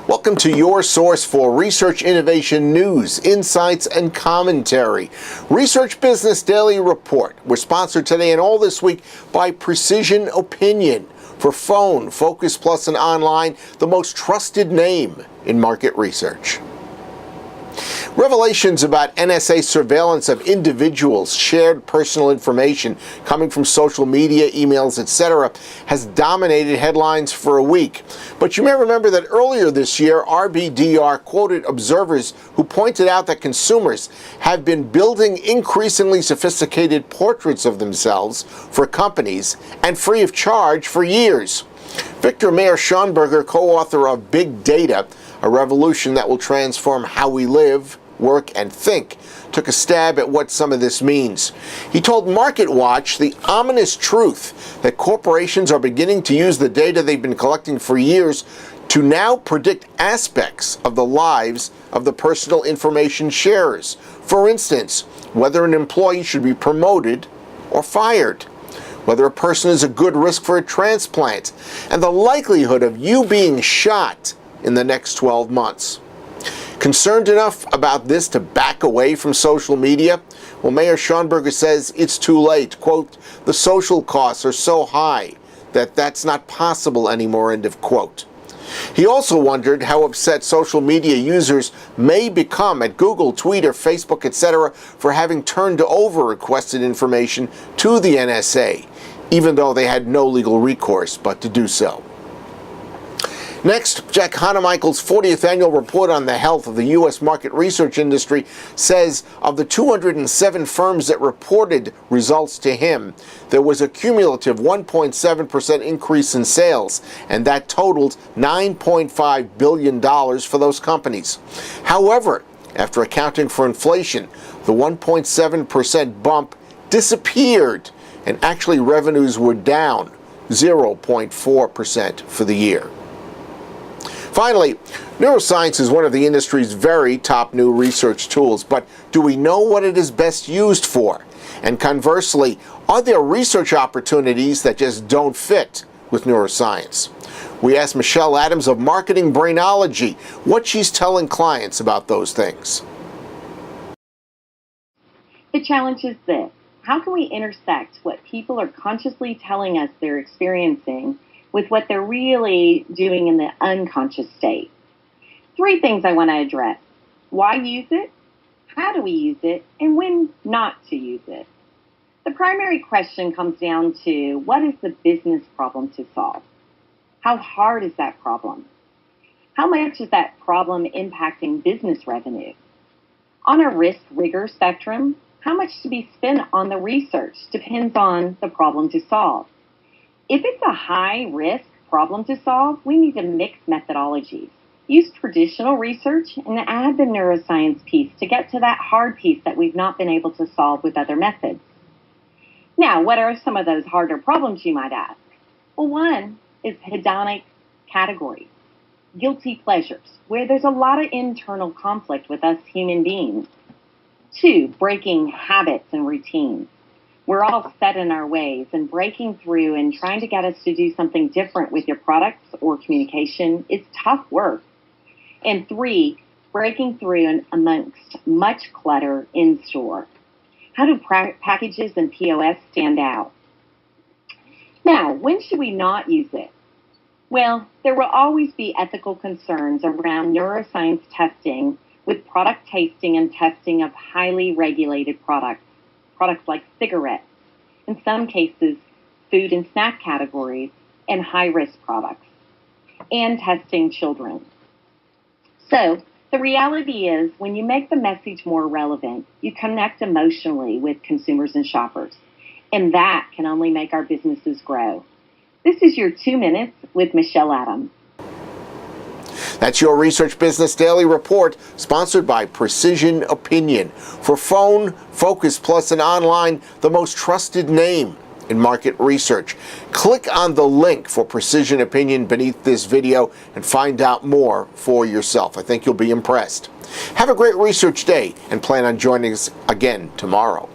Welcome to your source for research innovation news, insights, and commentary. Research Business Daily Report. We're sponsored today and all this week by Precision Opinion. For phone, Focus Plus, and online, the most trusted name in market research. Revelations about NSA surveillance of individuals' shared personal information coming from social media, emails, etc. has dominated headlines for a week. But you may remember that earlier this year, RBDR quoted observers who pointed out that consumers have been building increasingly sophisticated portraits of themselves for companies and free of charge for years. Victor Mayer-Schonberger, co-author of Big Data, a revolution that will transform how we live, work, and think, took a stab at what some of this means. He told MarketWatch the ominous truth that corporations are beginning to use the data they've been collecting for years to now predict aspects of the lives of the personal information sharers. For instance, whether an employee should be promoted or fired, whether a person is a good risk for a transplant, and the likelihood of you being shot in the next 12 months. Concerned enough about this to back away from social media? Well, Mayer-Schonberger says it's too late. Quote, the social costs are so high that that's not possible anymore, end of quote. He also wondered how upset social media users may become at Google, Twitter, Facebook, etc. for having turned over requested information to the NSA, even though they had no legal recourse but to do so. Next, Jack Honomichl's 40th annual report on the health of the U.S. market research industry says of the 207 firms that reported results to him, there was a cumulative 1.7% increase in sales, and that totaled $9.5 billion for those companies. However, after accounting for inflation, the 1.7% bump disappeared, and actually revenues were down 0.4% for the year. Finally, Neuroscience is one of the industry's very top new research tools, but do we know what it is best used for? And conversely, are there research opportunities that just don't fit with neuroscience? We asked Michelle Adams of Marketing Brainology what she's telling clients about those things. The challenge is this: how can we intersect what people are consciously telling us they're experiencing with what they're really doing in the unconscious state? Three things I want to address: why use it, how do we use it, and when not to use it. The primary question comes down to, what is the business problem to solve? How hard is that problem? How much is that problem impacting business revenue? On a risk-rigor spectrum, how much to be spent on the research depends on the problem to solve. If it's a high-risk problem to solve, we need to mix methodologies. Use traditional research and add the neuroscience piece to get to that hard piece that we've not been able to solve with other methods. Now, what are some of those harder problems, you might ask? Well, one is hedonic categories, guilty pleasures, where there's a lot of internal conflict with us human beings. Two, breaking habits and routines. We're all set in our ways, and breaking through and trying to get us to do something different with your products or communication is tough work. And three, breaking through and amongst much clutter in store. How do packages and POS stand out? Now, when should we not use it? Well, there will always be ethical concerns around neuroscience testing with product tasting and testing of highly regulated products like cigarettes, in some cases food and snack categories, and high-risk products, and testing children. So the reality is, when you make the message more relevant, you connect emotionally with consumers and shoppers, and that can only make our businesses grow. This is your 2 minutes with Michelle Adams. That's your Research Business Daily Report, sponsored by Precision Opinion. For phone, Focus Plus, and online, the most trusted name in market research. Click on the link for Precision Opinion beneath this video and find out more for yourself. I think you'll be impressed. Have a great research day and plan on joining us again tomorrow.